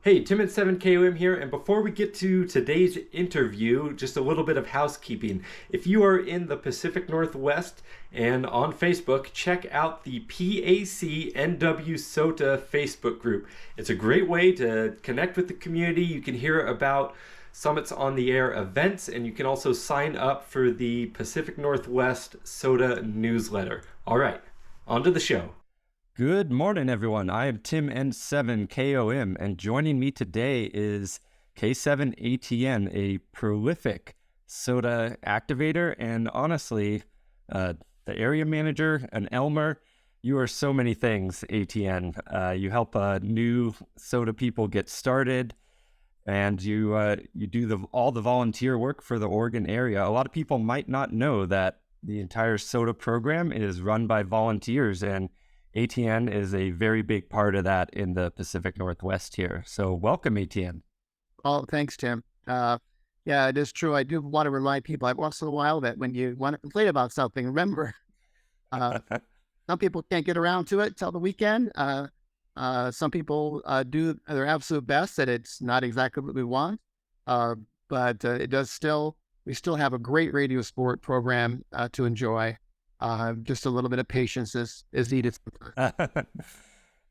Hey, Tim at 7KOM here, and before we get to today's interview, just a little bit of housekeeping. If you are in the Pacific Northwest and on Facebook, check out the PAC SOTA Facebook group. It's a great way to connect with the community. You can hear about Summits on the Air events, and you can also sign up for the Pacific Northwest SOTA newsletter. All right, on to the show. Good morning, everyone. I am Tim N7KOM, and joining me today is K7ATN, a prolific SOTA activator, and honestly, the area manager, an Elmer. You are so many things, ATN. You help new SOTA people get started, and you do all the volunteer work for the Oregon area. A lot of people might not know that the entire SOTA program is run by volunteers, and ATN is a very big part of that in the Pacific Northwest here. So welcome, ATN. Oh, thanks, Tim. Yeah, it is true. I do want to remind people every once in a while that when you want to complain about something, remember, uh, some people can't get around to it till the weekend. Some people do their absolute best that it's not exactly what we want, uh, but we still have a great radio sport program to enjoy. Just a little bit of patience is needed.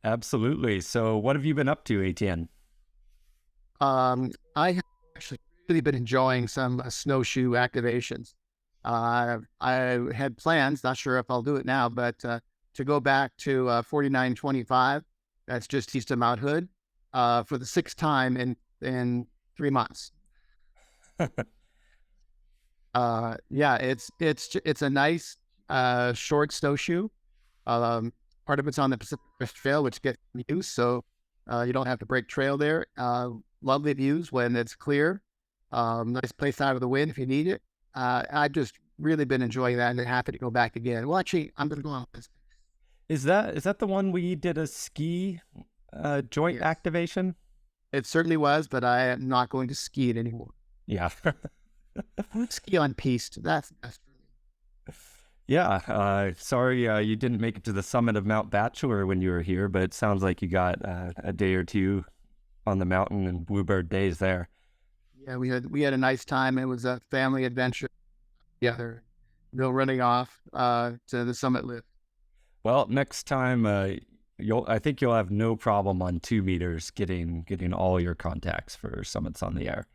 Absolutely. So what have you been up to, ATN? I have actually really been enjoying some snowshoe activations. I had plans, not sure if I'll do it now, but to go back to 4925, that's just east of Mount Hood, for the sixth time in 3 months. Yeah, it's a nice short snowshoe. Part of it's on the Pacific Crest Trail, which gets used, so you don't have to break trail there. Lovely views when it's clear. Nice place out of the wind if you need it. I've just really been enjoying that and happy to go back again. Well, actually, I'm going to go on this. Is that the one we did a ski joint Yes, activation? it certainly was, but I am not going to ski it anymore. Yeah. Ski on piste. That's best for me. Yeah. Sorry you didn't make it to the summit of Mount Bachelor when you were here, but it sounds like you got a day or two on the mountain and Bluebird days there. Yeah, we had a nice time. It was a family adventure together. No running off to the summit lift. Well, next time, I think you'll have no problem on 2 meters getting all your contacts for summits on the air.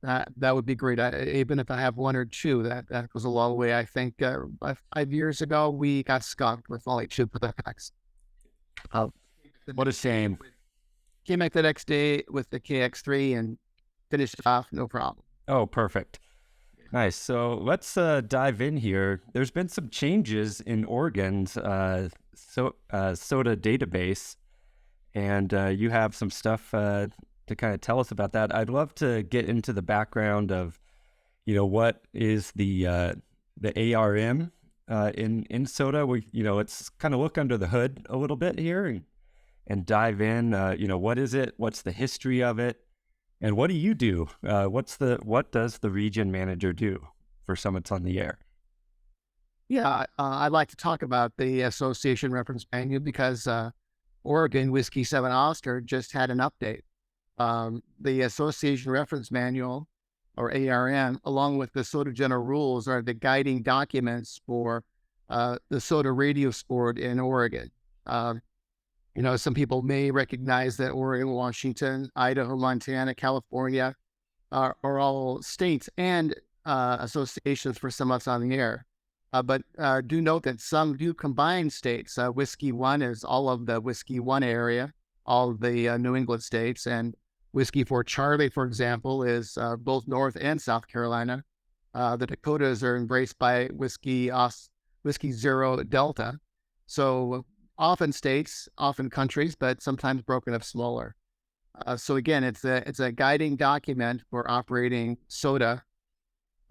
That would be great. Even if I have one or two, that goes a long way. I think 5 years ago we got skunked with only two contacts. Uh, What a shame. Came back the next day with the KX3 and finished it off, no problem. Oh, perfect. Nice. So let's dive in here. There's been some changes in Oregon's SOTA database, and you have some stuff to kind of tell us about that. I'd love to get into the background of, what is the ARM in SOTA. Let's kind of look under the hood a little bit here and dive in. What is it? What's the history of it? And what do you do? What does the region manager do for Summits on the Air? Yeah, I'd like to talk about the association reference manual because Oregon Whiskey 7 Oscar just had an update. The association reference manual, or ARM, along with the SOTA general rules, are the guiding documents for the SOTA radio sport in Oregon. Some people may recognize that Oregon, Washington, Idaho, Montana, California are all states and associations for Summits on the Air. But do note that some do combine states. Whiskey One is all of the Whiskey One area, all of the New England states, and Whiskey for Charlie, for example, is both North and South Carolina. The Dakotas are embraced by Whiskey Zero Delta. So often states, often countries, but sometimes broken up smaller. So again, it's a guiding document for operating SOTA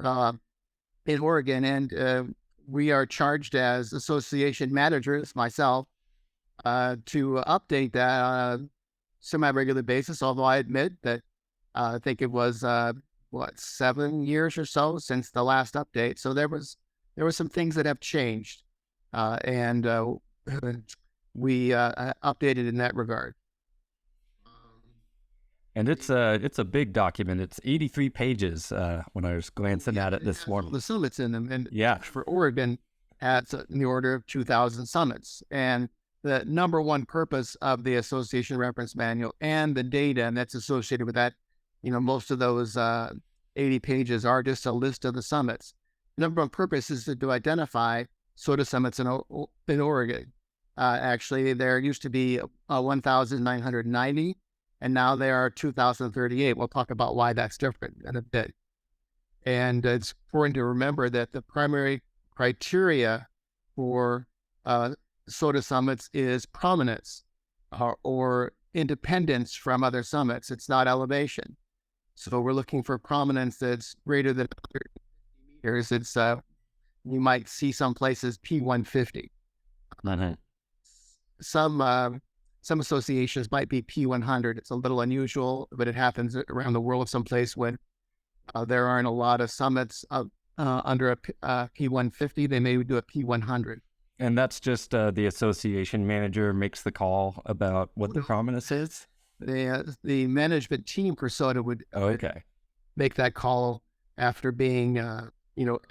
in Oregon, and we are charged as association managers, myself, to update that on a semi-regular basis. Although I admit that I think it was 7 years or so since the last update. So there were some things that have changed, and we updated in that regard. And it's a big document. It's 83 pages when I was glancing at it this morning. The summits in them, and Yeah. for Oregon, at in the order of 2,000 summits. And the number one purpose of the Association Reference Manual and the data that's associated with that, most of those 80 pages are just a list of the summits. The number one purpose is to identify SOTA summits in Oregon. Actually, there used to be 1,990, and now there are 2,038. We'll talk about why that's different in a bit. And it's important to remember that the primary criteria for SOTA summits is prominence or independence from other summits. It's not elevation. So we're looking for prominence that's greater than 150 meters. It's you might see some places P150. Some associations might be P100. It's a little unusual, but it happens around the world someplace when there aren't a lot of summits under a P150. They may do a P100. And that's just the association manager makes the call about what the prominence is? The management team for SOTA would make that call after being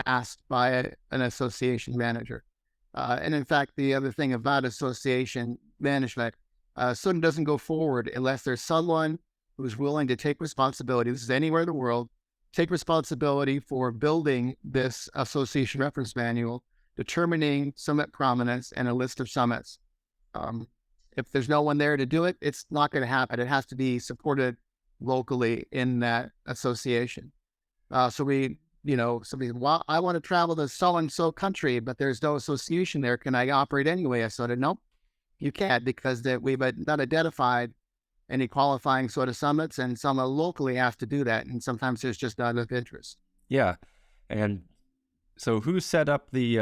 asked by an association manager. And in fact, the other thing about association management, SOTA doesn't go forward unless there's someone who's willing to take responsibility. This is anywhere in the world. Take responsibility for building this association reference manual, determining summit prominence, and a list of summits. If there's no one there to do it, it's not going to happen. It has to be supported locally in that association. Somebody, well, I want to travel to so-and-so country, but there's no association there. Can I operate anyway? I said, nope, you can't, because we've not identified any qualifying SOTA summits, and someone locally has to do that. And sometimes there's just not enough interest. Yeah. And so who set up the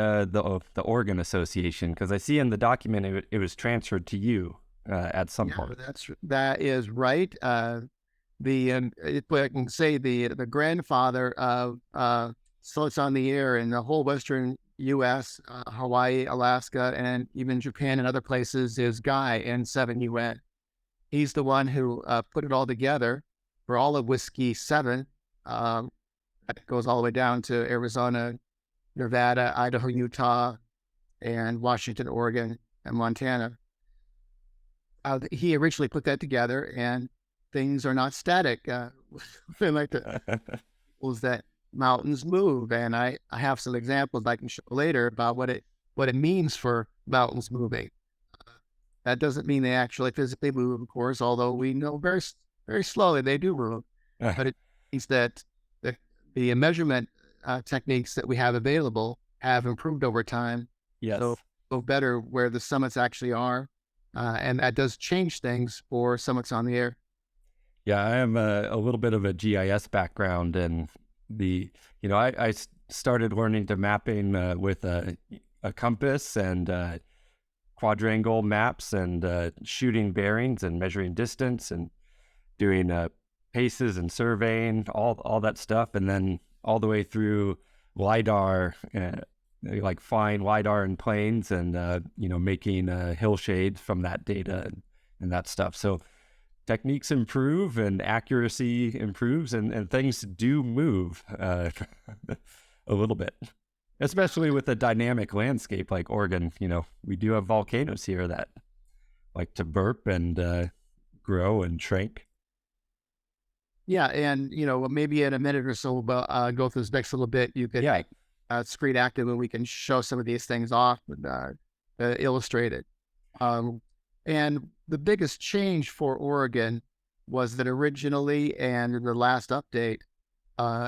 Oregon Association? Because I see in the document it was transferred to you at some point. That is right. I can say the grandfather of SOTA on the Air in the whole Western U.S., Hawaii, Alaska, and even Japan and other places is Guy N7UN. He's the one who put it all together for all of Whiskey 7. That goes all the way down to Arizona, Nevada, Idaho, Utah, and Washington, Oregon, and Montana. He originally put that together, and things are not static. They like to that mountains move, and I have some examples I can show later about what it means for mountains moving. That doesn't mean they actually physically move, of course, although we know very, very slowly they do move. But it means that the measurement techniques that we have available have improved over time. Yes. So better where the summits actually are. And that does change things for summits on the air. Yeah, I am a little bit of a GIS background, and I started learning to mapping with a compass and quadrangle maps and shooting bearings and measuring distance and doing paces and surveying, all that stuff, and then all the way through LiDAR, like flying LiDAR in planes and making hill shades from that data and that stuff. So techniques improve and accuracy improves, and things do move a little bit. Especially with a dynamic landscape like Oregon. We do have volcanoes here that like to burp and grow and shrink. Yeah, and maybe in a minute or so, we'll go through this next little bit. You could screen active, and we can show some of these things off and illustrate it. And the biggest change for Oregon was that originally, and in the last update,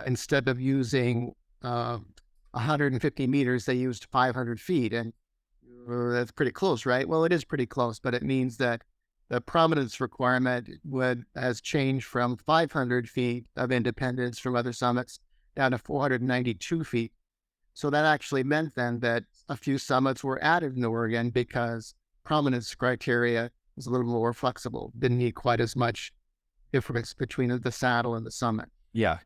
instead of using 150 meters, they used 500 feet. And that's pretty close, right? Well, it is pretty close, but it means that the prominence requirement has changed from 500 feet of independence from other summits down to 492 feet. So that actually meant then that a few summits were added in Oregon because prominence criteria was a little more flexible, didn't need quite as much difference between the saddle and the summit. Yeah.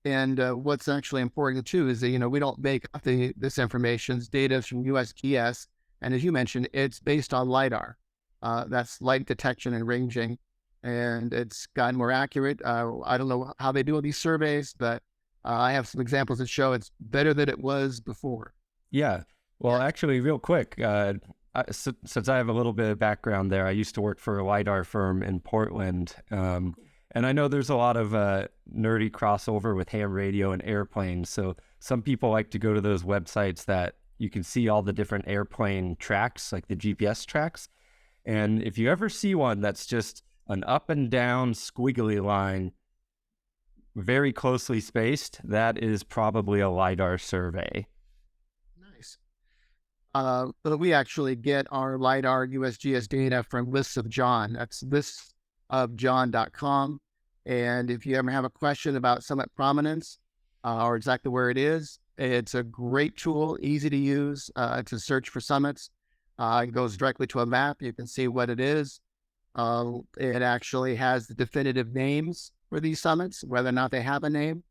And what's actually important too is that, we don't make up this information. It's data from USGS. And as you mentioned, it's based on LiDAR. That's light detection and ranging. and it's gotten more accurate. I don't know how they do all these surveys, but I have some examples that show it's better than it was before. Yeah. Well, actually, real quick, since I have a little bit of background there, I used to work for a LiDAR firm in Portland. And I know there's a lot of nerdy crossover with ham radio and airplanes. So some people like to go to those websites that you can see all the different airplane tracks, like the GPS tracks. And if you ever see one that's just an up and down squiggly line, very closely spaced, that is probably a LiDAR survey. Nice. But we actually get our LiDAR USGS data from Lists of John. That's listofjohn.com. And if you ever have a question about summit prominence or exactly where it is, it's a great tool, easy to use to search for summits. It goes directly to a map. You can see what it is. It actually has the definitive names for these summits, whether or not they have a name.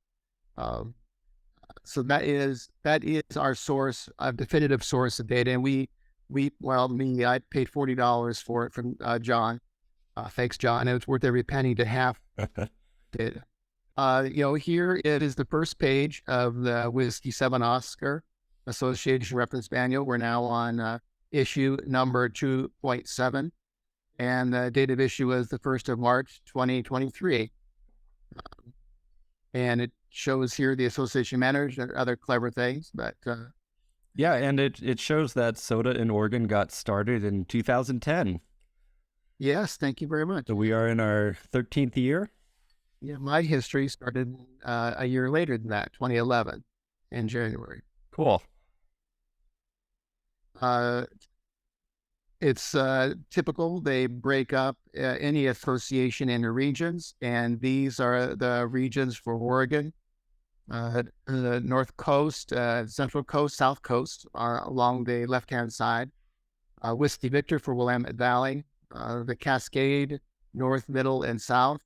So that is our source, a definitive source of data. And I paid $40 for it from John. Thanks, John. It was worth every penny to have data. Here it is, the first page of the Whiskey 7 Oscar Association Reference Manual. We're now on issue number 2.7, and the date of issue is the 1st of March, 2023. And it shows here the association manager and other clever things, but yeah, and it shows that SOTA in Oregon got started in 2010. Yes, thank you very much. So we are in our 13th year. Yeah, my history started a year later than that, 2011, in January. Cool. It's typical. They break up any association into regions, and these are the regions for Oregon. The North Coast, Central Coast, South Coast are along the left-hand side. Whiskey Victor for Willamette Valley, the Cascade, North, Middle, and South,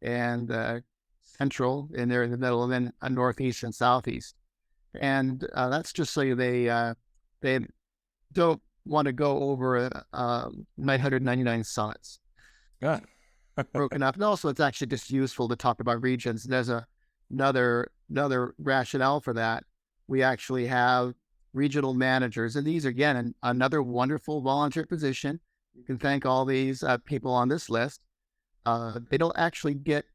and Central in there in the middle, and then Northeast and Southeast. And that's just so they don't want to go over 999 summits. Yeah. Broken up. And also, it's actually just useful to talk about regions. There's another rationale for that. We actually have regional managers, and these are, again, another wonderful volunteer position. You can thank all these people on this list. They don't actually get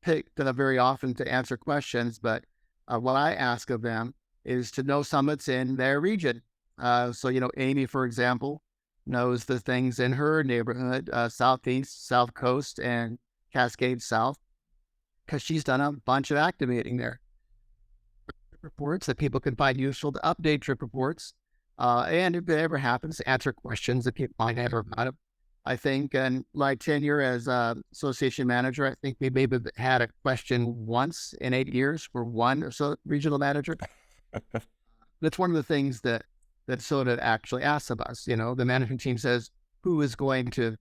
picked very often to answer questions, but what I ask of them is to know summits in their region. So, Amy, for example, knows the things in her neighborhood, Southeast, South Coast, and Cascade South, because she's done a bunch of activating there. Reports that people can find useful to update trip reports. And if it ever happens, answer questions that people might have about it. I think in my tenure as association manager, I think we maybe had a question once in 8 years for one regional manager. That's one of the things that SOTA actually asks of us. The management team says, who is going to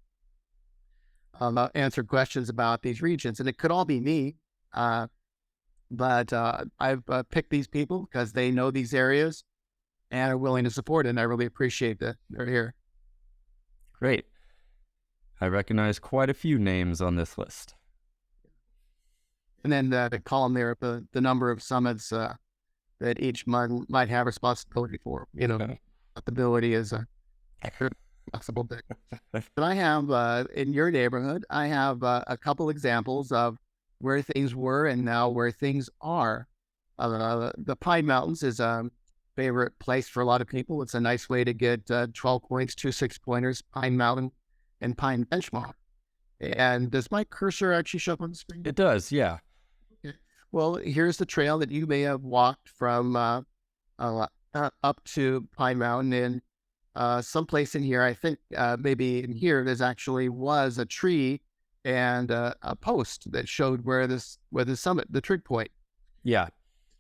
answer questions about these regions? And it could all be me, but I've picked these people because they know these areas and are willing to support it, and I really appreciate that they're here. Great. I recognize quite a few names on this list. And then the column there, the number of summits that each month might have responsibility for. Responsibility is a possible thing. But I have, in your neighborhood, I have a couple examples of where things were and now where things are. The Pine Mountains is a favorite place for a lot of people. It's a nice way to get 12 points, 2 6-pointers, Pine Mountain and Pine Benchmark. And does my cursor actually show up on the screen? It does, yeah. Okay. Well, here's the trail that you may have walked from up to Pine Mountain, and someplace in here, I think maybe in here, there's actually was a tree and a post that showed where the summit, the trig point. Yeah.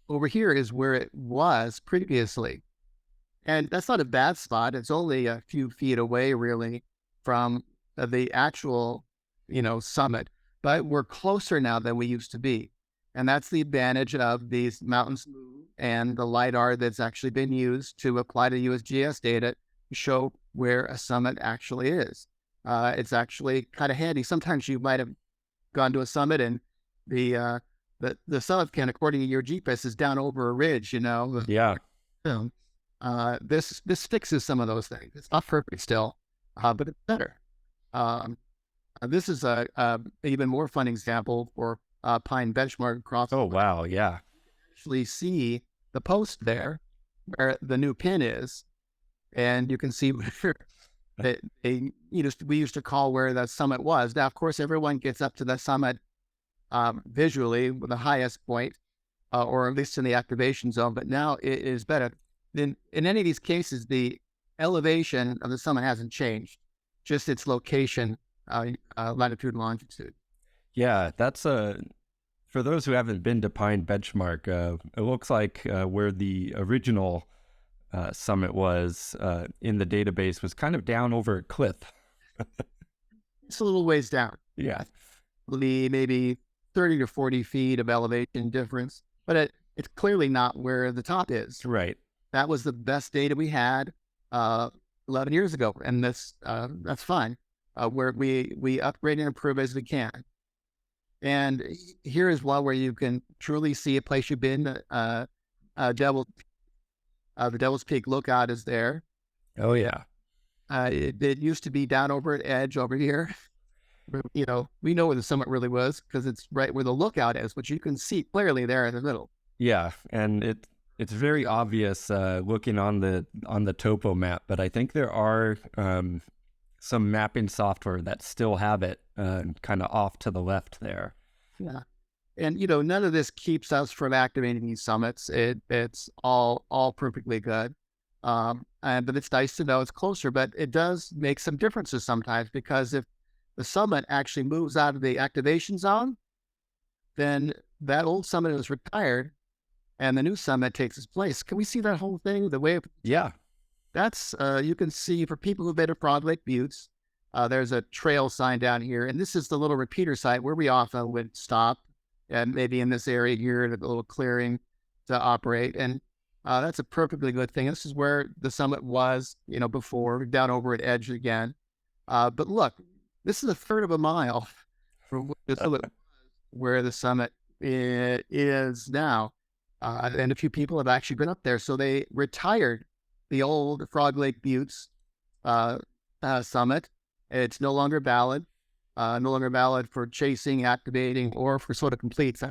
Over here is where it was previously. And that's not a bad spot. It's only a few feet away, really, from the actual, summit. But we're closer now than we used to be. And that's the advantage of these mountains and the LiDAR that's actually been used to apply to USGS data to show where a summit actually is. It's actually kind of handy. Sometimes you might have gone to a summit and the summit can, according to your GPS, is down over a ridge. Yeah. This fixes some of those things. It's not perfect still, but it's better. This is a even more fun example for Pine Benchmark across. Oh, wow. Yeah. Actually see the post there where the new pin is, and you can see where we used to call where the summit was. Now, of course, everyone gets up to the summit visually with the highest point, or at least in the activation zone. But now it is better. In any of these cases, the elevation of the summit hasn't changed, just its location, latitude and longitude. Yeah, that's for those who haven't been to Pine Benchmark, it looks like where the original summit was in the database was kind of down over a cliff. It's a little ways down. Yeah. Maybe 30 to 40 feet of elevation difference, but it's clearly not where the top is. Right. That was the best data we had 11 years ago, and that's fine. Where we upgrade and improve as we can. And here is one where you can truly see a place you've been. The Devil's Peak Lookout is there. Oh, yeah. It used to be down over at Edge over here. We know where the summit really was because it's right where the lookout is, which you can see clearly there in the middle. Yeah, and it's very obvious looking on the topo map, but I think there are some mapping software that still have it kind of off to the left there. Yeah. And, none of this keeps us from activating these summits. It's all perfectly good. But it's nice to know it's closer, but it does make some differences sometimes, because if the summit actually moves out of the activation zone, then that old summit is retired and the new summit takes its place. Can we see that whole thing? Yeah. That's, you can see for people who've been to Frog Lake Buttes, there's a trail sign down here, and this is the little repeater site where we often would stop, and maybe in this area here, a little clearing to operate. And that's a perfectly good thing. This is where the summit was, before, down over at Edge again. But look, this is a third of a mile from where the summit is now. And a few people have actually been up there. So they retired the old Frog Lake Buttes summit. It's no longer valid. No longer valid for chasing, activating, or for SOTA completes.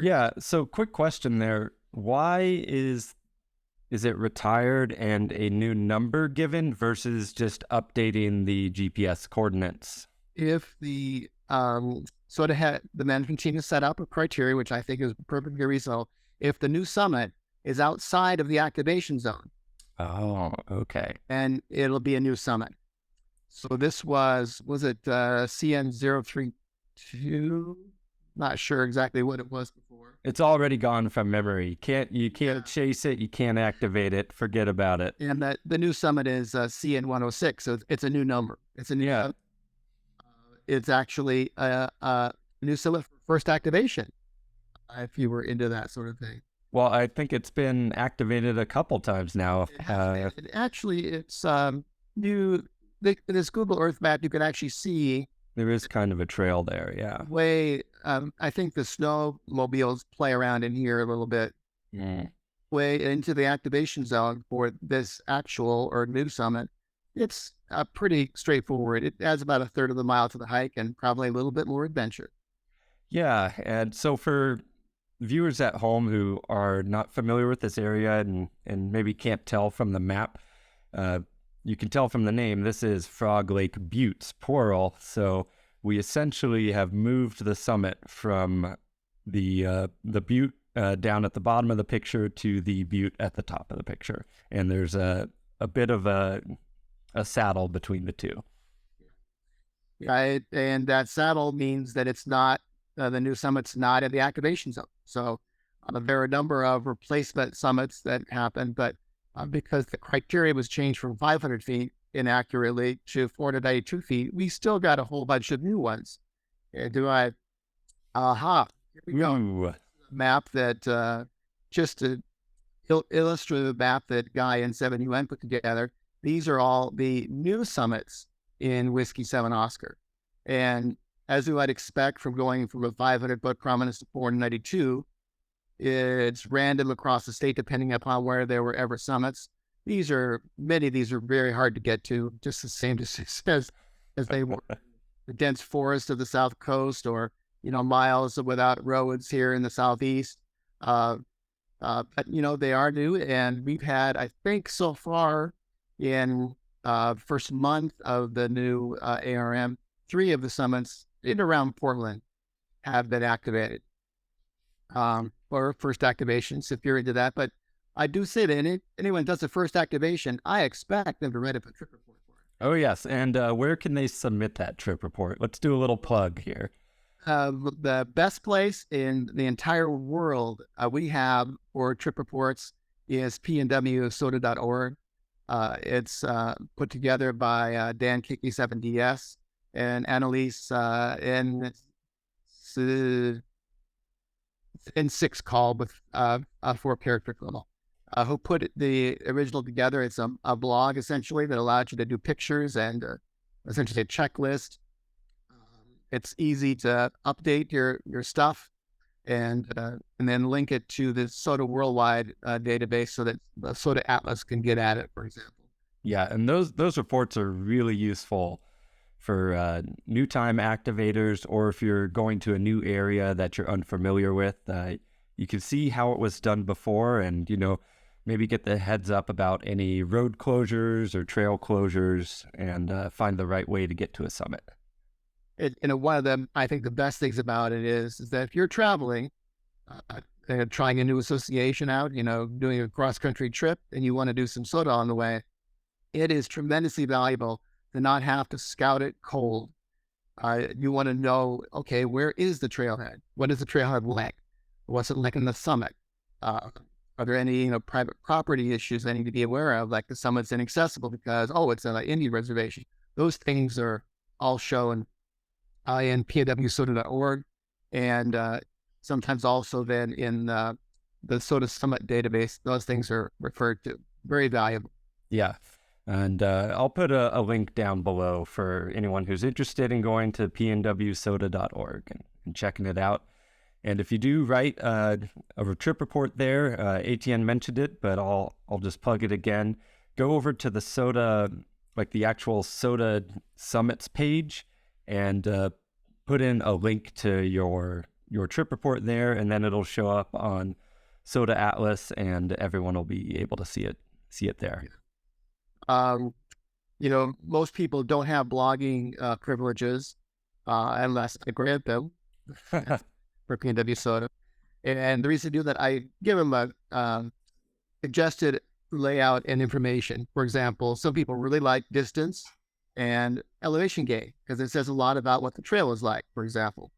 Yeah. So quick question there. Why is it retired and a new number given versus just updating the GPS coordinates? If the SOTA the management team has set up a criteria, which I think is perfectly reasonable, if the new summit is outside of the activation zone. Oh, okay. And it'll be a new summit. So this was it CN032? Not sure exactly what it was before. It's already gone from memory. You can't chase it. You can't activate it. Forget about it. And the new summit is CN106. So it's a new number. It's a new. It's actually a new summit for first activation. If you were into that sort of thing. Well, I think it's been activated a couple times now. It's new. This Google Earth map, you can actually see there is kind of a trail there. Yeah. I think the snowmobiles play around in here a little bit. Way into the activation zone for this actual or new summit. It's pretty straightforward. It adds about a third of the mile to the hike and probably a little bit more adventure. Yeah. And so for viewers at home who are not familiar with this area and maybe can't tell from the map, you can tell from the name, this is Frog Lake Buttes, plural. So we essentially have moved the summit from the butte down at the bottom of the picture to the butte at the top of the picture. And there's a bit of a saddle between the two. Right. And that saddle means that it's not, the new summit's not in the activation zone. So there are a number of replacement summits that happen, but because the criteria was changed from 500 feet inaccurately to 492 feet, we still got a whole bunch of new ones. Here we go. Map that, just to illustrate the map that Guy and 7UN put together, these are all the new summits in Whiskey 7 Oscar. And as you might expect from going from a 500-foot prominence to 492, it's random across the state depending upon where there were ever summits. Many of these are very hard to get to, just the same as they were the dense forest of the South Coast, or miles without roads here in the Southeast. But they are new, and we've had, I think, so far in first month of the new ARM, 3 of the summits in around Portland have been activated, or first activations, if you're into that. But I do say that anyone does the first activation, I expect them to write up a trip report for it. Oh, yes. And where can they submit that trip report? Let's do a little plug here. The best place in the entire world we have for trip reports is pnwsota.org. It's put together by Dan K7DS and Annalise N6 call with 4-character call. Who put the original together. It's a blog essentially that allows you to do pictures and essentially a checklist. It's easy to update your stuff and then link it to the SOTA Worldwide database so that the SOTA Atlas can get at it, for example. Yeah, and those reports are really useful for new time activators, or if you're going to a new area that you're unfamiliar with. You can see how it was done before, and maybe get the heads up about any road closures or trail closures, and find the right way to get to a summit. One of them, I think the best things about it is that if you're traveling, trying a new association out, doing a cross-country trip, and you want to do some SOTA on the way, it is tremendously valuable to not have to scout it cold. You want to know, okay, where is the trailhead? What is the trailhead like? What's it like in the summit? Are there any private property issues I need to be aware of, like the summit's inaccessible because, it's an Indian reservation? Those things are all shown in pnwsota.org, and sometimes also then in the SOTA Summit database. Those things are referred to. Very valuable. Yeah. And I'll put a link down below for anyone who's interested in going to pnwsota.org and checking it out. And if you do write a trip report there, ATN mentioned it, but I'll just plug it again. Go over to the SOTA, like the actual SOTA Summits page, and put in a link to your trip report there, and then it'll show up on SOTA Atlas, and everyone will be able to see it there. Most people don't have blogging privileges unless I grant them for PNW SOTA. And the reason to do that, I give them a suggested layout and information. For example, some people really like distance and elevation gain because it says a lot about what the trail is like, for example.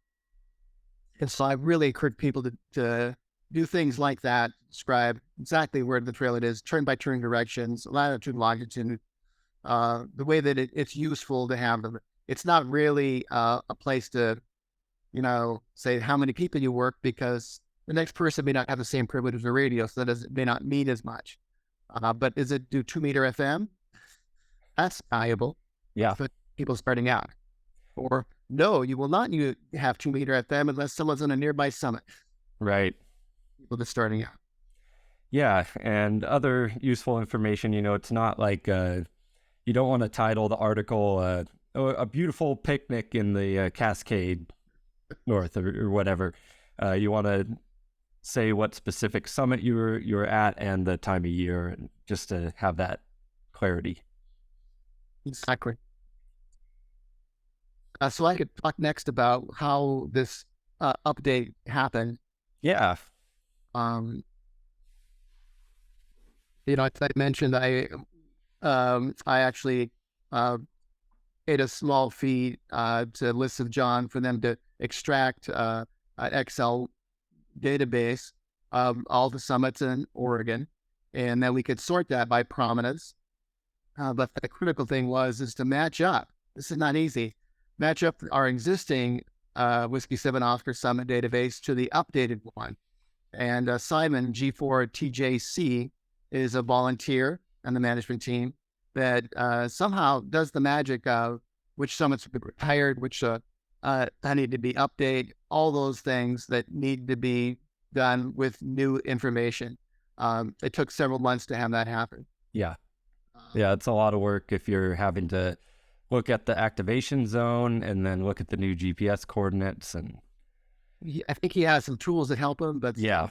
And so I really encourage people to do things like that, describe exactly where the trail it is, turn-by-turn directions, latitude, longitude, the way that it's useful to have them. It's not really a place to, say how many people you work, because the next person may not have the same privilege as a radio, so that may not mean as much. But is it do 2-meter FM? That's valuable. Yeah. For people starting out. Or no, you will not have 2-meter FM unless someone's on a nearby summit. Right. People just starting out. Yeah, and other useful information, it's not like you don't want to title the article a beautiful picnic in the Cascade North or whatever. You want to say what specific summit you were at and the time of year, and just to have that clarity. Exactly. So I could talk next about how this update happened. Yeah. As I mentioned, I actually paid a small fee to Lists of John for them to extract an Excel database of all the summits in Oregon, and then we could sort that by prominence. But the critical thing is to match up. This is not easy. Match up our existing Whiskey 7 Oscar Summit database to the updated one. And Simon, G4TJC, is a volunteer on the management team that somehow does the magic of which summits were retired, which need to be updated, all those things that need to be done with new information. It took several months to have that happen. Yeah. Yeah, it's a lot of work if you're having to look at the activation zone and then look at the new GPS coordinates. And I think he has some tools that help him, but yeah,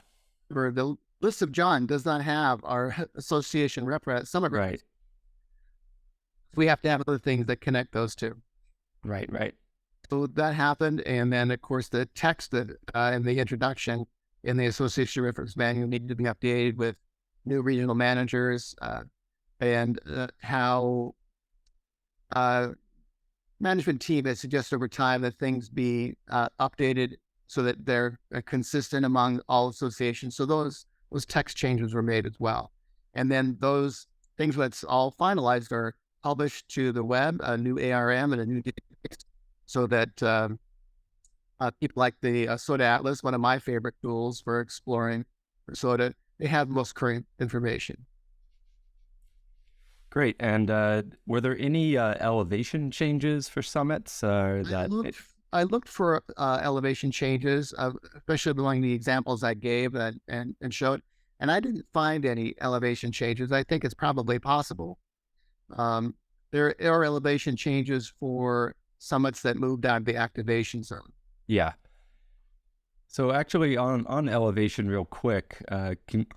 for the list of John does not have our association summit. right, We have to have other things that connect those two. right. So that happened. And then, of course, the text that in the introduction in the association reference manual needed to be updated with new regional managers and how management team has suggested over time that things be updated so that they're consistent among all associations. So those text changes were made as well. And then those things that's all finalized are published to the web, a new ARM and a new database, so that people like the SOTA Atlas, one of my favorite tools for exploring for SOTA, they have most current information. Great. And were there any elevation changes for summits? I looked for elevation changes, especially among the examples I gave and showed, and I didn't find any elevation changes. I think it's probably possible. There are elevation changes for summits that moved out of the activation zone. Yeah. So actually on elevation real quick,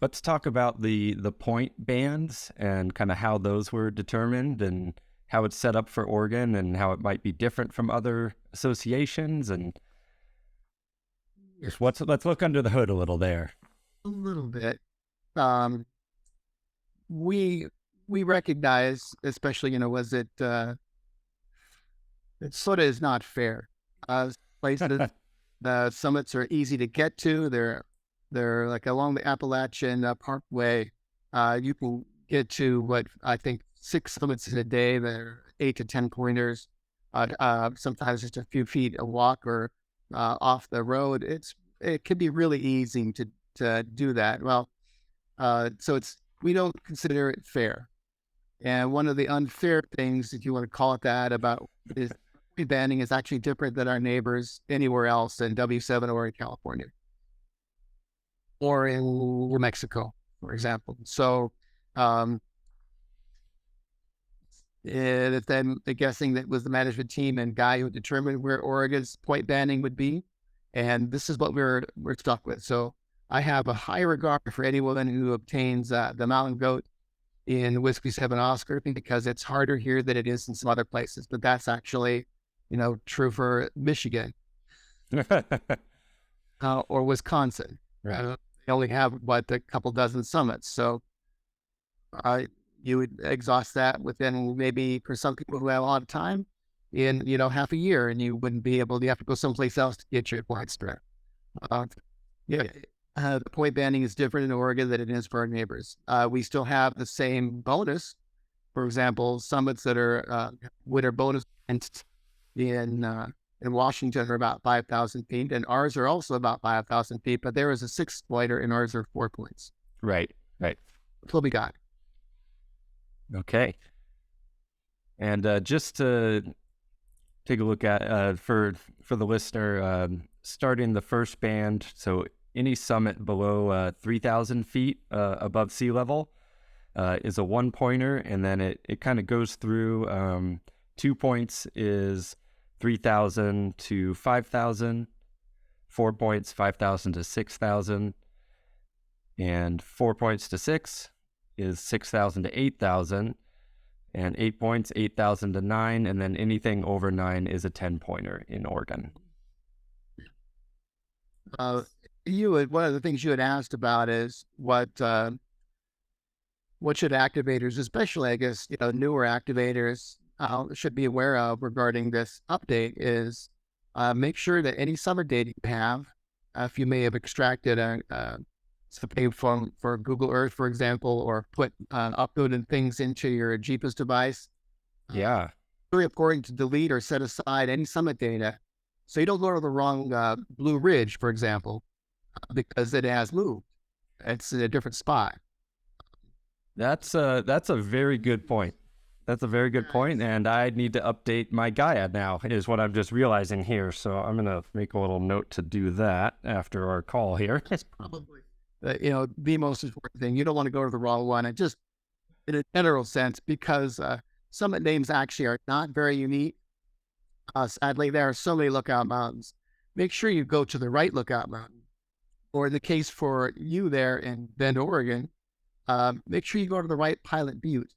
let's talk about the point bands and kind of how those were determined and how it's set up for Oregon and how it might be different from other associations. And let's look under the hood a little there. A little bit. We recognize, especially, was it sort of is not fair. Places, the summits are easy to get to. They're like along the Appalachian Parkway. You can get to what I think 6 summits in a day. They're 8 to 10 pointers. Sometimes just a few feet a walk or off the road. It can be really easy to do that. Well, so we don't consider it fair. And one of the unfair things, if you want to call it that, about is banning is actually different than our neighbors anywhere else in W7 or in California or in New Mexico, for example. So then the guessing that was the management team and guy who determined where Oregon's point banning would be. And this is what we're stuck with. So I have a high regard for anyone who obtains the mountain goat in Whiskey 7 Oscar because it's harder here than it is in some other places. But that's actually, true for Michigan or Wisconsin. Right. They only have, a couple dozen summits. So you would exhaust that within maybe, for some people who have a lot of time, in, half a year, and you wouldn't be able to, you have to go someplace else to get your points back. The point banning is different in Oregon than it is for our neighbors. We still have the same bonus. For example, summits that are winter bonus in Washington are about 5,000 feet, and ours are also about 5,000 feet, but there is a 6-pointer and ours are 4 points. Right. That's what we got. Okay. And just to take a look at, for the listener, starting the first band, so any summit below 3,000 feet above sea level is a 1-pointer, and then it kind of goes through 2 points is 3,000 to 5,000, 4 points 5,000 to 6,000, and 4 points to 6 is 6,000 to 8,000, and 8 points 8,000 to 9, and then anything over 9 is a 10-pointer in Oregon. One of the things you had asked about is what should activators, especially I guess newer activators, should be aware of regarding this update is make sure that any summer data you have, if you may have extracted something for Google Earth, for example, or uploaded things into your GPS device. Yeah. Very important to delete or set aside any summit data so you don't go to the wrong Blue Ridge, for example, because it has moved. It's in a different spot. That's a very good point. That's a very good point, and I need to update my Gaia now, is what I'm just realizing here. So I'm going to make a little note to do that after our call here. That's probably the most important thing. You don't want to go to the wrong one, and just in a general sense, because summit names actually are not very unique. Sadly, there are so many lookout mountains. Make sure you go to the right lookout mountain, or in the case for you there in Bend, Oregon, make sure you go to the right Pilot Butte.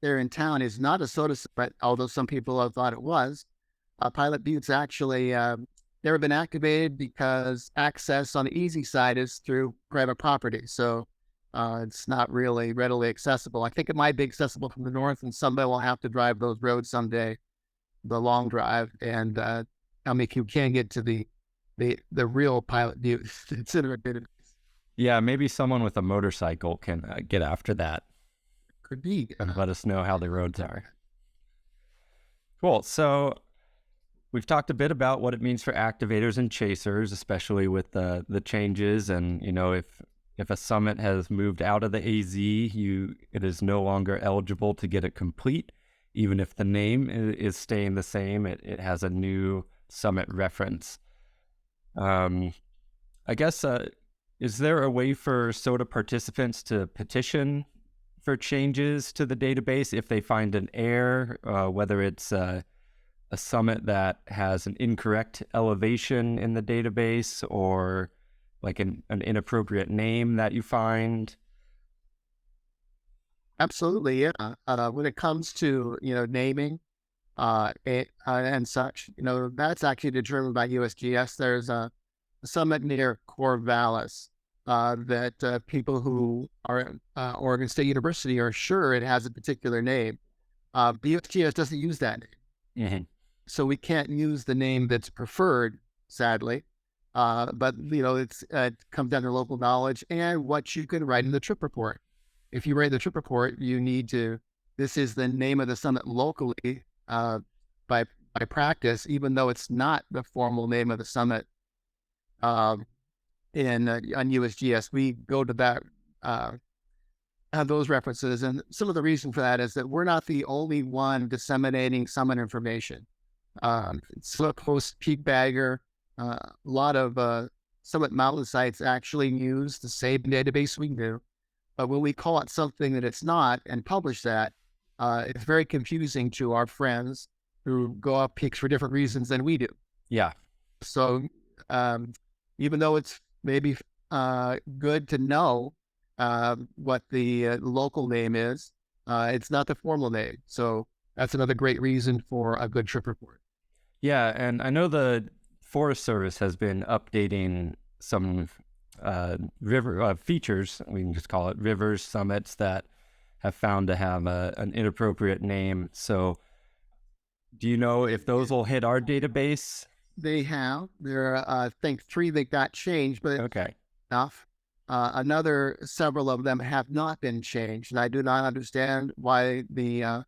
There in town is not a SOTA summit, although some people have thought it was. Pilot Butte's actually never been activated because access on the easy side is through private property. So it's not really readily accessible. I think it might be accessible from the north, and somebody will have to drive those roads someday, the long drive, and tell me if you can get to the real Pilot Butte. It's in a bit of, Yeah, maybe someone with a motorcycle can get after that could be and let us know how the roads are. Cool. So we've talked a bit about what it means for activators and chasers, especially with the changes. And, if a summit has moved out of the AZ, it is no longer eligible to get it complete. Even if the name is staying the same, it has a new summit reference. I guess, is there a way for SOTA participants to petition for changes to the database if they find an error, whether it's a summit that has an incorrect elevation in the database or like an inappropriate name that you find? Absolutely, yeah. When it comes to naming and such, that's actually determined by USGS. There's a summit near Corvallis that people who are at Oregon State University are sure it has a particular name. USGS doesn't use that name. Mm-hmm. So we can't use the name that's preferred, sadly. But it comes down to local knowledge and what you can write in the trip report. If you write the trip report, you need to. This is the name of the summit locally by practice, even though it's not the formal name of the summit. On USGS, we go to that have those references, and some of the reason for that is that we're not the only one disseminating summit information. Slip Host, Peak Bagger, a lot of summit mountain sites actually use the same database we do. But when we call it something that it's not and publish that, it's very confusing to our friends who go up peaks for different reasons than we do. Yeah. So even though it's maybe good to know what the local name is, it's not the formal name. So that's another great reason for a good trip report. Yeah, and I know the Forest Service has been updating some river features, we can just call it rivers, summits that have found to have an inappropriate name. So do you know if those will hit our database? They have. There are, I think, 3 that got changed, but Okay. enough. Several of them have not been changed, and I do not understand why the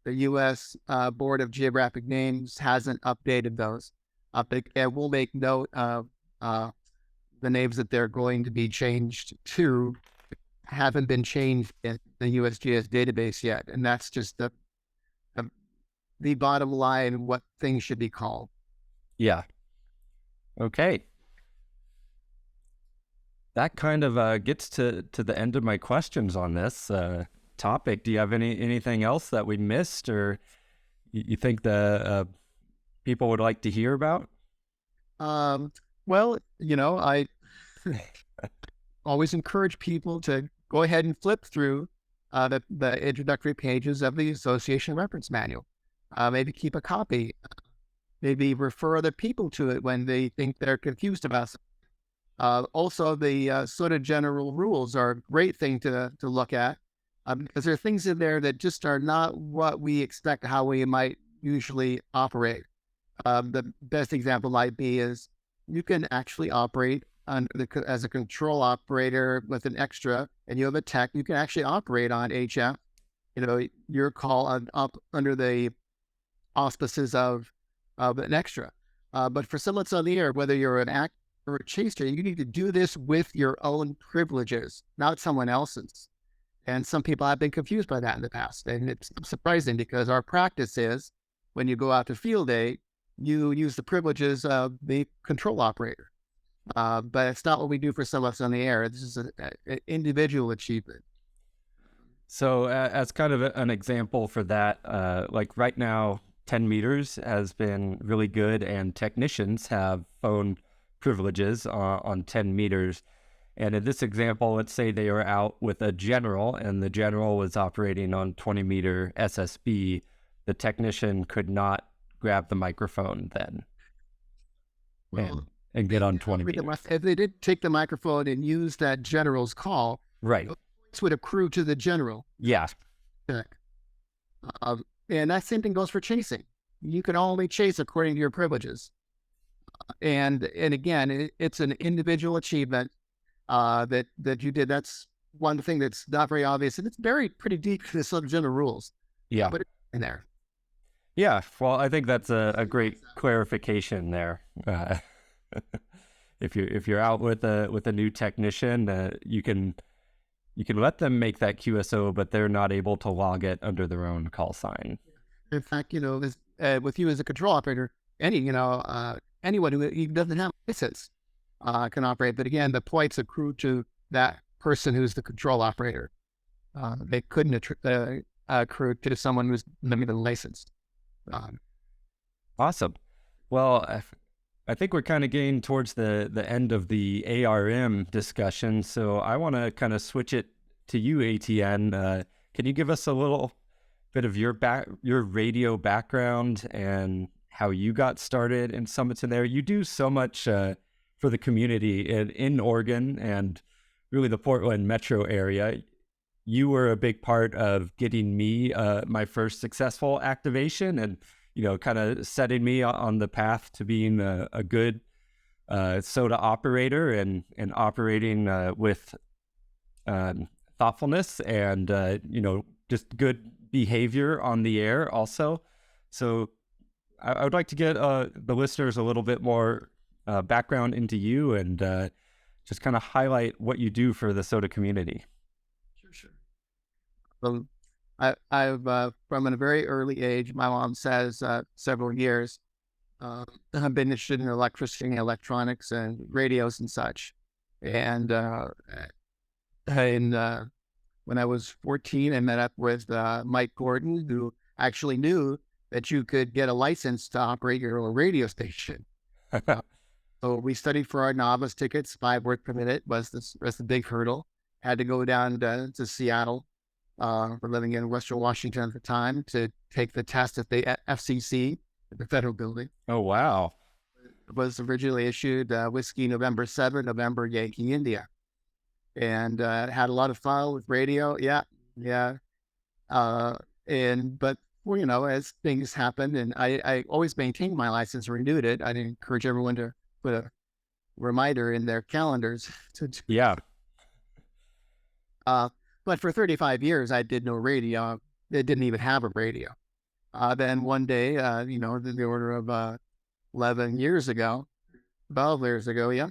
U.S. Board of Geographic Names hasn't updated those. And we'll make note of the names that they're going to be changed to haven't been changed in the USGS database yet, and that's just the bottom line, what things should be called. Yeah. Okay. That kind of gets to the end of my questions on this topic. Do you have anything else that we missed, or you think the people would like to hear about? Well, I always encourage people to go ahead and flip through the introductory pages of the Association Reference Manual. Maybe keep a copy. Maybe refer other people to it when they think they're confused about something. Also, the sort of general rules are a great thing to look at because there are things in there that just are not what we expect, how we might usually operate. The best example might be is you can actually operate as a control operator with an extra, and you have a tech. You can actually operate on HF. Your call up under the auspices of an extra. But for someone that's on the air, whether you're an actor or a chaser, you need to do this with your own privileges, not someone else's. And some people have been confused by that in the past. And it's surprising because our practice is when you go out to field day, you use the privileges of the control operator. But it's not what we do for some of us on the air. This is an individual achievement. So as kind of an example for that, like right now, 10 meters has been really good, and technicians have phone privileges on 10 meters. And in this example, let's say they are out with a general and the general was operating on 20-meter SSB. The technician could not grab the microphone then Well, and get on 20 meters. if they did take the microphone and use that general's call, Right. this would accrue to the general. Yeah. And that same thing goes for chasing. You can only chase according to your privileges. And again, it's an individual achievement that you did. That's one thing that's not very obvious, and it's buried pretty deep in the sort general rules. Yeah. But it's in there. Yeah. Well, I think that's a great clarification there. If you're out with a new technician, you can let them make that QSO, but they're not able to log it under their own call sign. In fact, with you as a control operator, anyone who doesn't have a license can operate. But again, the points accrue to that person who's the control operator. They couldn't accrue to someone who's not even licensed. Awesome. Well, I think we're kind of getting towards the end of the ARM discussion, so I want to kind of switch it to you, ATN. Can you give us a little bit of your radio background and how you got started in Summits in there? You do so much for the community in Oregon and really the Portland metro area. You were a big part of getting me my first successful activation and kind of setting me on the path to being a good SOTA operator and operating with thoughtfulness and, just good behavior on the air also. So I would like to get the listeners a little bit more background into you and just kind of highlight what you do for the SOTA community. Sure. Well, I've from a very early age, my mom says several years, I've been interested in electricity and electronics and radios and such. And when I was 14, I met up with Mike Gordon, who actually knew that you could get a license to operate your own radio station. So we studied for our novice tickets. 5 words per minute was the big hurdle. Had to go down to Seattle. For living in Western Washington at the time to take the test at the FCC, at the federal building. Oh, wow. It was originally issued Whiskey November 7, November Yankee India. And had a lot of fun with radio. Yeah. But as things happened, and I always maintained my license, renewed it. I'd encourage everyone to put a reminder in their calendars. Yeah. But for 35 years, I did no radio. It didn't even have a radio. Then one day, the order of 11 years ago, 12 years ago, yeah.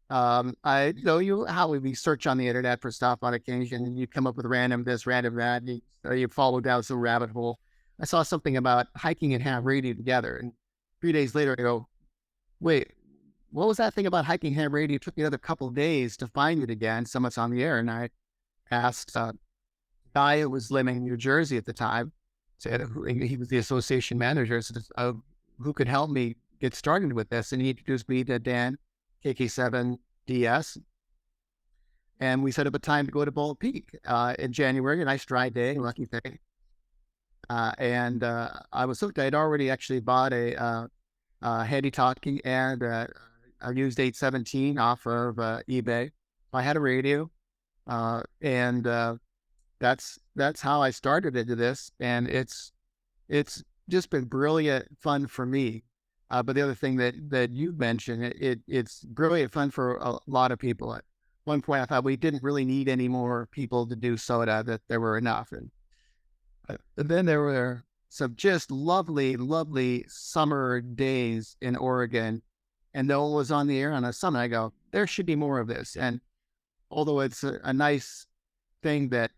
I know how we search on the internet for stuff on occasion, and you come up with random this, random that, and you follow down some rabbit hole. I saw something about hiking and ham radio together, and 3 days later, I go, wait, what was that thing about hiking ham radio? It took me another couple of days to find it again. Someone's on the air, and I asked a guy who was living in New Jersey at the time, said he was the association manager, said, who could help me get started with this? And he introduced me to Dan, K7DS. And we set up a time to go to Bald Peak in January, a nice dry day, lucky thing. And I was hooked. I had already actually bought a handy talkie and a used 817 off of eBay. I had a radio. And that's how I started into this, and it's just been brilliant fun for me. But the other thing that you mentioned, it's brilliant fun for a lot of people. At one point, I thought we didn't really need any more people to do SOTA; that there were enough. And then there were some just lovely summer days in Oregon, and no one was on the air on a summer. I go, there should be more of this, and although it's a nice thing that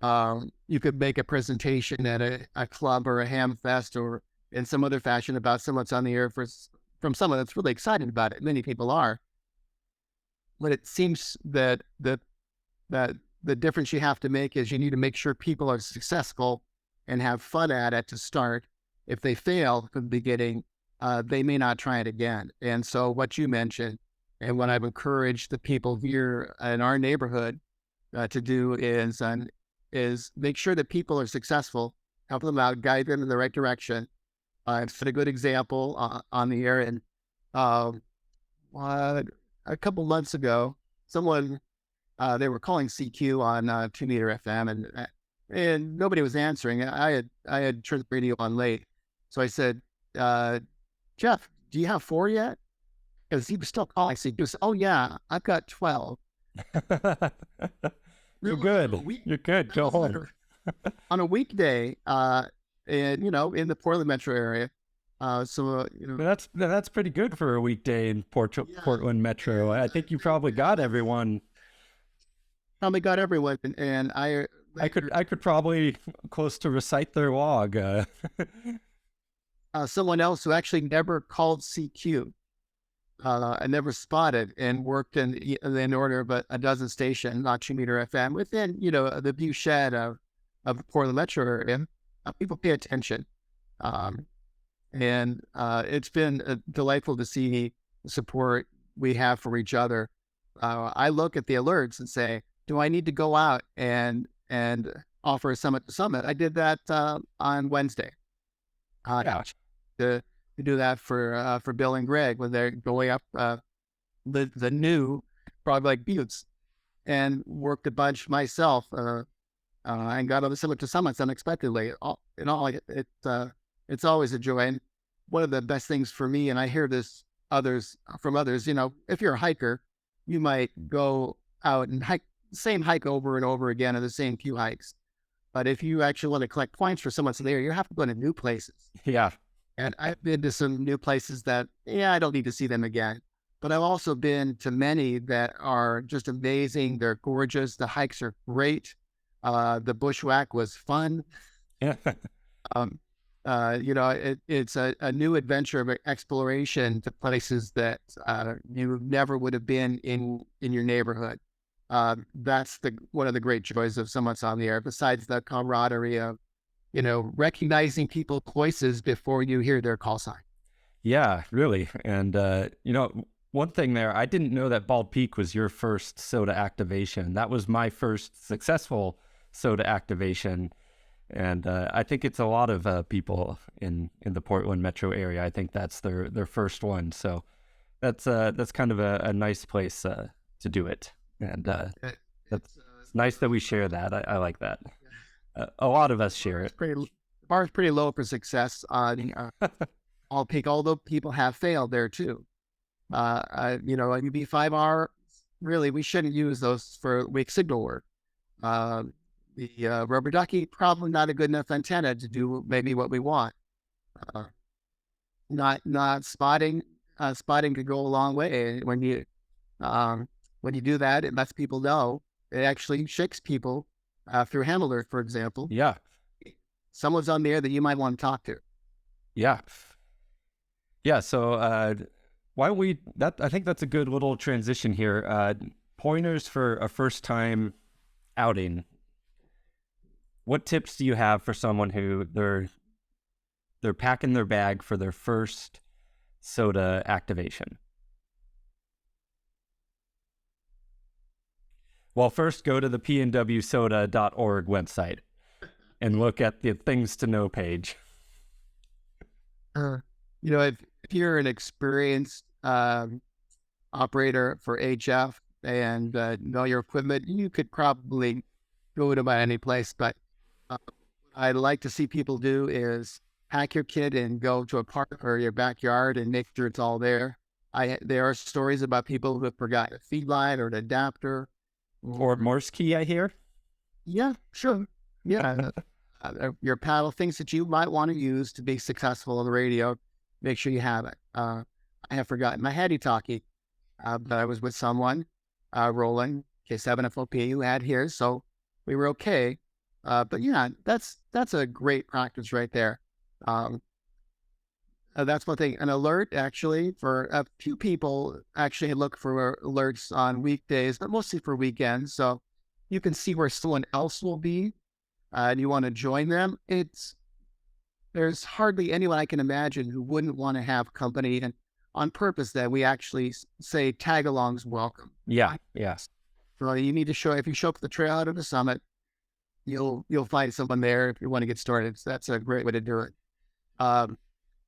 You could make a presentation at a club or a ham fest or in some other fashion about someone's on the air from someone that's really excited about it. Many people are, but it seems that the difference you have to make is you need to make sure people are successful and have fun at it to start. If they fail from the beginning, they may not try it again. And so what you mentioned and what I've encouraged the people here in our neighborhood to do is make sure that people are successful, help them out, guide them in the right direction. I've set a good example on the air. And a couple months ago, someone, they were calling CQ on 2 Meter FM and nobody was answering. I had turned the radio on late. So I said, Jeff, do you have 4 yet? Because he was still calling CQ. He said, oh yeah, I've got 12. You're good. You're good. Go home. On a weekday, and in the Portland metro area. That's pretty good for a weekday in Portland metro. I think you probably got everyone. Probably got everyone, and I could probably close to recite their log. Someone else who actually never called CQ. I never spotted and worked in order of a dozen stations, not 2 Meter FM, within, the view shed of the Portland metro area. People pay attention. And it's been delightful to see the support we have for each other. I look at the alerts and say, do I need to go out and offer a summit to summit? I did that on Wednesday. To do that for Bill and Greg when they're going up the new Frog Lake Buttes, and worked a bunch myself and got on the summit to summits unexpectedly. It's always a joy. And one of the best things for me, and I hear this from others, if you're a hiker, you might go out and hike the same hike over and over again, or the same few hikes. But if you actually want to collect points for someone's there, you have to go to new places. Yeah. And I've been to some new places that, I don't need to see them again. But I've also been to many that are just amazing. They're gorgeous. The hikes are great. The bushwhack was fun. Yeah. It's a new adventure of exploration to places that you never would have been in your neighborhood. That's one of the great joys of Someone's on the Air, besides the camaraderie of, recognizing people's voices before you hear their call sign. Yeah, really. And, one thing there, I didn't know that Bald Peak was your first SOTA activation. That was my first successful SOTA activation. And I think it's a lot of people in the Portland metro area. I think that's their first one. So that's kind of a nice place to do it. And it's nice that we share that. I like that. A lot of us share it. The bar is pretty low for success on Bald Peak, although people have failed there too. UB5R, really, we shouldn't use those for weak signal work. The rubber ducky, probably not a good enough antenna to do maybe what we want. Not spotting. Spotting could go a long way. When you do that, it lets people know. It actually shakes people through handler, for example. Yeah. Someone's on the air that you might want to talk to. Yeah. Yeah. So why don't we? I think that's a good little transition here. Pointers for a first-time outing. What tips do you have for someone who they're packing their bag for their first SOTA activation? Well, first go to the pnwsota.org website and look at the things to know page. If you're an experienced operator for HF and know your equipment, you could probably go to about any place. But what I'd like to see people do is pack your kit and go to a park or your backyard and make sure it's all there. There are stories about people who have forgotten a feed line or an adapter. Or Morse key, I hear. Yeah, sure. Yeah. Your paddle, things that you might want to use to be successful on the radio, make sure you have it. I have forgotten my handy-talkie, but I was with someone, Roland, K7FOP, who had his, so we were okay. But yeah, that's a great practice right there. Um, that's one thing. An alert, actually, for a few people actually look for alerts on weekdays, but mostly for weekends. So you can see where someone else will be, and you want to join them. There's hardly anyone I can imagine who wouldn't want to have company, and on purpose that we actually say tag-alongs welcome. Yeah, yeah. So you need to show, if you show up at the trailhead of the summit, you'll find someone there if you want to get started. So that's a great way to do it. Um,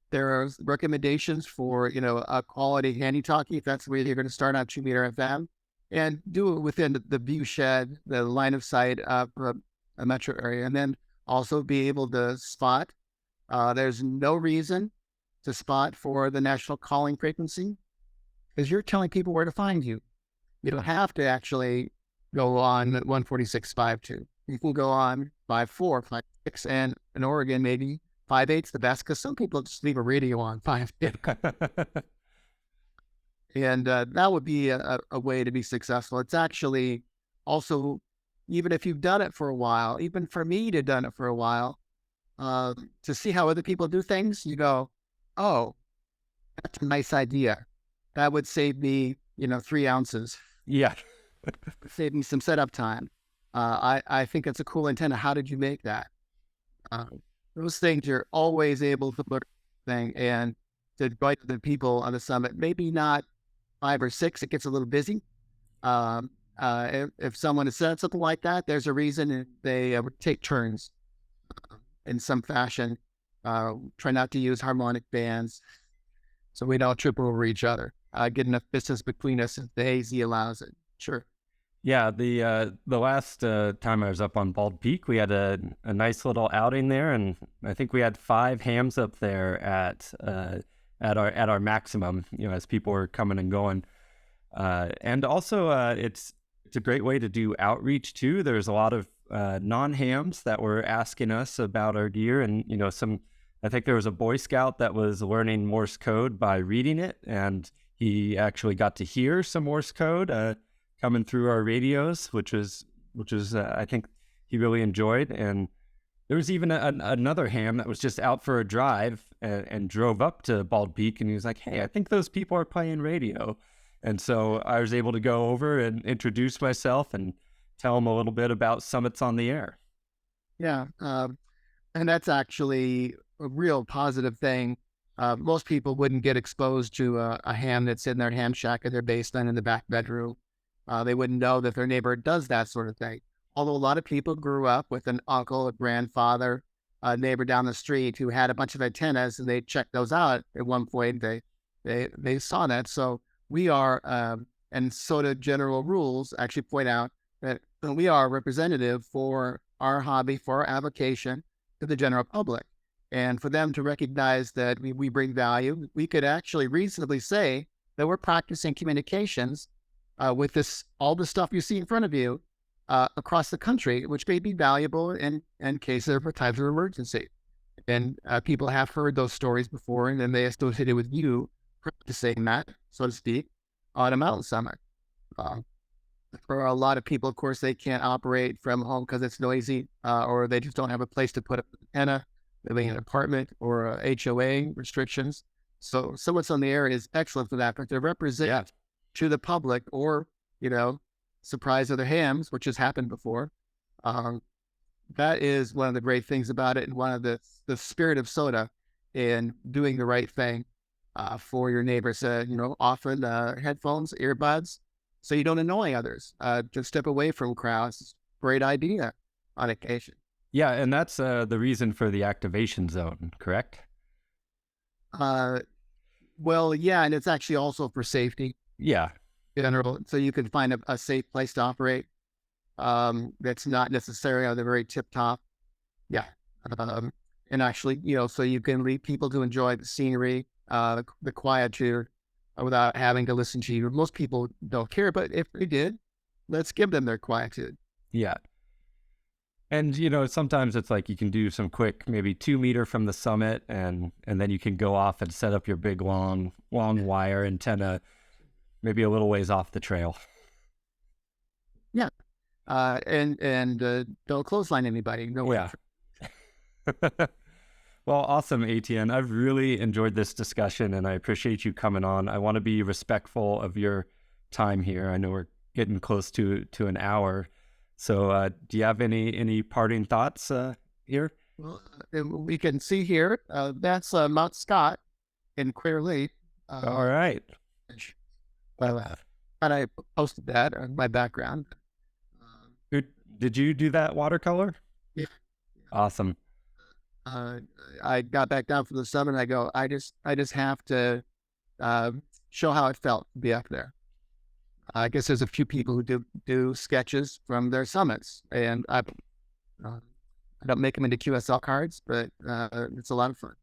there are recommendations for, a quality handy-talkie, if that's where you're going to start on 2-meter FM, and do it within the view shed, the line of sight of a metro area, and then also be able to spot. There's no reason to spot for the national calling frequency because you're telling people where to find you. You don't have to actually go on 146.52. You can go on 5.4, 5.6, and in Oregon, maybe 5.8's the best because some people just leave a radio on 5.8. And that would be a way to be successful. It's actually also, even if you've done it for a while, even for me to have done it for a while, to see how other people do things, you go, oh, that's a nice idea. That would save me, 3 ounces. Yeah. Save me some setup time. I think it's a cool antenna. How did you make that? Those things you're always able to look at thing and to invite the people on the summit. Maybe not 5 or 6. It gets a little busy. If someone has said something like that, there's a reason they would take turns in some fashion. Try not to use harmonic bands so we don't trip over each other. Get enough distance between us if the AZ allows it. Sure. Yeah, the last time I was up on Bald Peak, we had a nice little outing there, and I think we had 5 hams up there at our maximum, as people were coming and going. And also, it's a great way to do outreach too. There's a lot of non-hams that were asking us about our gear, and I think there was a Boy Scout that was learning Morse code by reading it, and he actually got to hear some Morse code coming through our radios, which was I think he really enjoyed. And there was even another ham that was just out for a drive and drove up to Bald Peak, and he was like, "Hey, I think those people are playing radio." And so I was able to go over and introduce myself and tell him a little bit about Summits on the Air. Yeah, and that's actually a real positive thing. Most people wouldn't get exposed to a ham that's in their ham shack in their basement in the back bedroom. They wouldn't know that their neighbor does that sort of thing. Although a lot of people grew up with an uncle, a grandfather, a neighbor down the street who had a bunch of antennas, and they checked those out at one point. They saw that. So we are, and SOTA general rules actually point out that we are representative for our hobby, for our avocation to the general public. And for them to recognize that we bring value, we could actually reasonably say that we're practicing communications with all the stuff you see in front of you across the country, which may be valuable in case of times of emergency. And people have heard those stories before, and then they associate it with you practicing that, so to speak, on a mountain summit. For a lot of people, of course, they can't operate from home because it's noisy, or they just don't have a place to put up an antenna, living in an apartment, or HOA restrictions. So Summits on the Air is excellent for that, but to represent to the public, or, surprise other hams, which has happened before. That is one of the great things about it, and one of the spirit of SOTA in doing the right thing for your neighbors. Often headphones, earbuds, so you don't annoy others. Just step away from crowds. Great idea on occasion. Yeah, and that's the reason for the activation zone, correct? Well, yeah, and it's actually also for safety. Yeah. General, so you can find a safe place to operate that's not necessarily on the very tip top. Yeah. And actually, so you can leave people to enjoy the scenery, the quietude without having to listen to you. Most people don't care, but if they did, let's give them their quietude. Yeah. And, sometimes it's like you can do some quick, maybe 2 meter from the summit, and then you can go off and set up your big, long wire antenna, maybe a little ways off the trail. Yeah. and don't clothesline anybody. No. Yeah. Well, awesome, ATN. I've really enjoyed this discussion, and I appreciate you coming on. I want to be respectful of your time here. I know we're getting close to an hour. So do you have any parting thoughts here? Well, we can see here, that's Mount Scott in Clear Lake. All right. Well, and I posted that on my background. Did you do that watercolor? Yeah. Awesome. I got back down from the summit and I go, I just have to show how it felt to be up there. I guess there's a few people who do sketches from their summits, and I don't make them into QSL cards, but it's a lot of fun.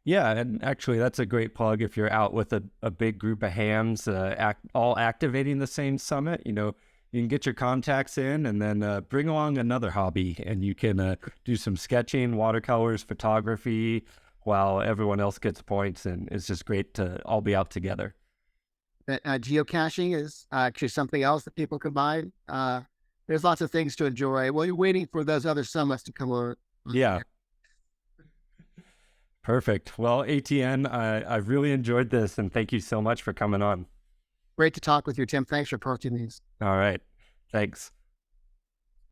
Yeah, and actually that's a great plug if you're out with a big group of hams all activating the same summit. You can get your contacts in and then bring along another hobby, and you can do some sketching, watercolors, photography, while everyone else gets points, and it's just great to all be out together. Geocaching is actually something else that people can buy. There's lots of things to enjoy while you're waiting for those other summits to come over. Yeah. Perfect. Well, ATN, I've really enjoyed this, and thank you so much for coming on. Great to talk with you, Tim. Thanks for posting these. All right. Thanks.